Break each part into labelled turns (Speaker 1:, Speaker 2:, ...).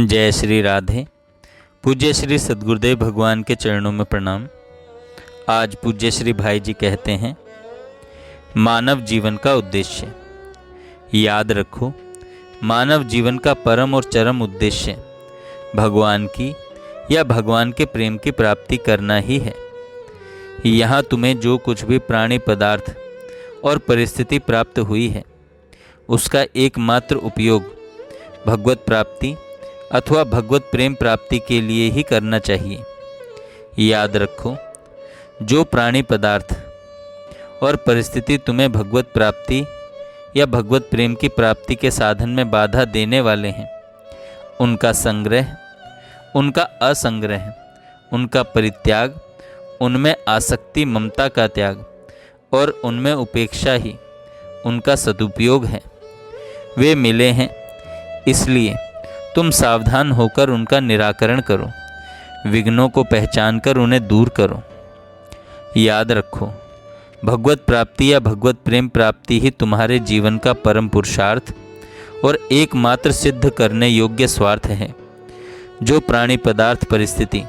Speaker 1: जय श्री राधे। पूज्य श्री सद्गुरुदेव भगवान के चरणों में प्रणाम। आज पूज्य श्री भाई जी कहते हैं, मानव जीवन का उद्देश्य। याद रखो, मानव जीवन का परम और चरम उद्देश्य भगवान की या भगवान के प्रेम की प्राप्ति करना ही है। यहाँ तुम्हें जो कुछ भी प्राणी पदार्थ और परिस्थिति प्राप्त हुई है, उसका एकमात्र उपयोग भगवत प्राप्ति अथवा भगवत प्रेम प्राप्ति के लिए ही करना चाहिए। याद रखो, जो प्राणी पदार्थ और परिस्थिति तुम्हें भगवत प्राप्ति या भगवत प्रेम की प्राप्ति के साधन में बाधा देने वाले हैं, उनका संग्रह, उनका असंग्रह, उनका परित्याग, उनमें आसक्ति ममता का त्याग और उनमें उपेक्षा ही उनका सदुपयोग है। वे मिले हैं, इसलिए तुम सावधान होकर उनका निराकरण करो, विघ्नों को पहचानकर उन्हें दूर करो। याद रखो, भगवत प्राप्ति या भगवत प्रेम प्राप्ति ही तुम्हारे जीवन का परम पुरुषार्थ और एकमात्र सिद्ध करने योग्य स्वार्थ है। जो प्राणी पदार्थ परिस्थिति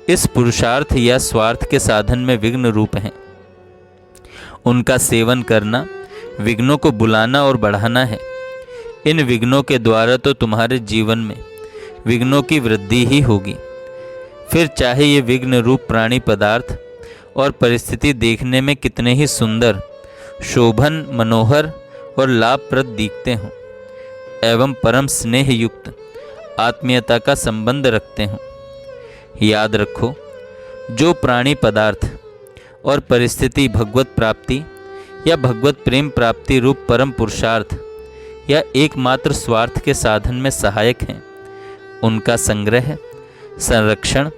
Speaker 1: इस पुरुषार्थ या स्वार्थ के साधन में विघ्न रूप हैं, उनका सेवन करना विघ्नों को बुलाना और बढ़ाना है। इन विघ्नों के द्वारा तो तुम्हारे जीवन में विघ्नों की वृद्धि ही होगी। फिर चाहे ये विघ्न रूप प्राणी पदार्थ और परिस्थिति देखने में कितने ही सुंदर, शोभन, मनोहर और लाभप्रद दिखते हों एवं परम स्नेह युक्त आत्मीयता का संबंध रखते हों। याद रखो, जो प्राणी पदार्थ और परिस्थिति भगवत प्राप्ति या भगवत प्रेम प्राप्ति रूप परम पुरुषार्थ या एकमात्र स्वार्थ के साधन में सहायक हैं, उनका संग्रह, संरक्षण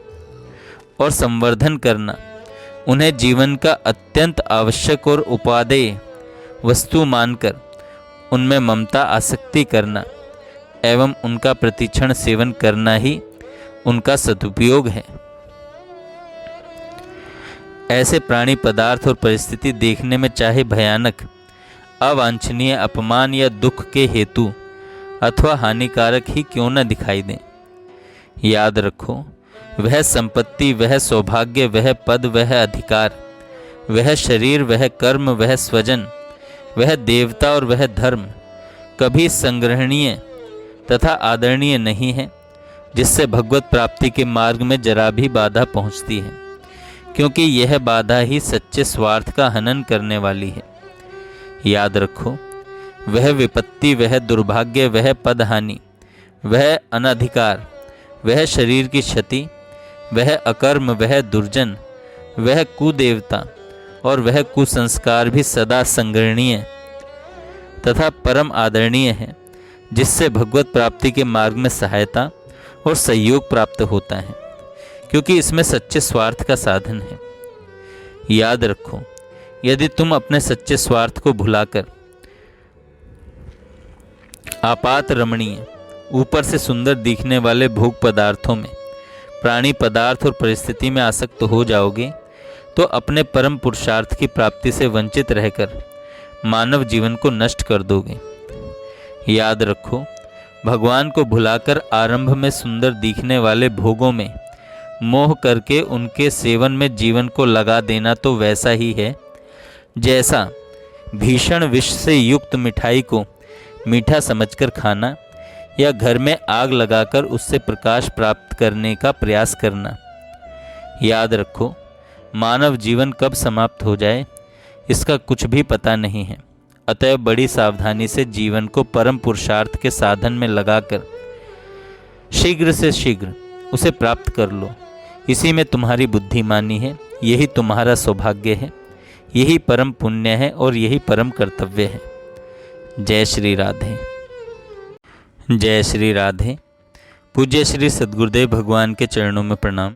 Speaker 1: और संवर्धन करना, उन्हें जीवन का अत्यंत आवश्यक और उपादेय वस्तु मानकर उनमें ममता आसक्ति करना एवं उनका प्रतिक्षण सेवन करना ही उनका सदुपयोग है। ऐसे प्राणी पदार्थ और परिस्थिति देखने में चाहे भयानक, अवांछनीय, अपमान या दुख के हेतु अथवा हानिकारक ही क्यों न दिखाई दें, याद रखो, वह संपत्ति, वह सौभाग्य, वह पद, वह अधिकार, वह शरीर, वह कर्म, वह स्वजन, वह देवता और वह धर्म कभी संग्रहणीय तथा आदरणीय नहीं है, जिससे भगवत प्राप्ति के मार्ग में जरा भी बाधा पहुंचती है, क्योंकि यह बाधा ही सच्चे स्वार्थ का हनन करने वाली है। याद रखो, वह विपत्ति, वह दुर्भाग्य, वह पदहानि, वह अनधिकार, वह शरीर की क्षति, वह अकर्म, वह दुर्जन, वह कुदेवता और वह कुसंस्कार भी सदा संग्रहणीय तथा परम आदरणीय है, जिससे भगवत प्राप्ति के मार्ग में सहायता और सहयोग प्राप्त होता है, क्योंकि इसमें सच्चे स्वार्थ का साधन है। याद रखो, यदि तुम अपने सच्चे स्वार्थ को भुलाकर आपात रमणीय, ऊपर से सुंदर दिखने वाले भोग पदार्थों में, प्राणी पदार्थ और परिस्थिति में आसक्त हो जाओगे, तो अपने परम पुरुषार्थ की प्राप्ति से वंचित रहकर मानव जीवन को नष्ट कर दोगे। याद रखो, भगवान को भुलाकर आरंभ में सुंदर दिखने वाले भोगों में मोह करके उनके सेवन में जीवन को लगा देना तो वैसा ही है जैसा भीषण विष से युक्त मिठाई को मीठा समझकर खाना या घर में आग लगाकर उससे प्रकाश प्राप्त करने का प्रयास करना। याद रखो, मानव जीवन कब समाप्त हो जाए, इसका कुछ भी पता नहीं है। अतएव बड़ी सावधानी से जीवन को परम पुरुषार्थ के साधन में लगाकर शीघ्र से शीघ्र उसे प्राप्त कर लो। इसी में तुम्हारी बुद्धिमानी है, यही तुम्हारा सौभाग्य है, यही परम पुण्य है और यही परम कर्तव्य है। जय श्री राधे। जय श्री राधे। पूज्य श्री सद्गुरुदेव भगवान के चरणों में प्रणाम।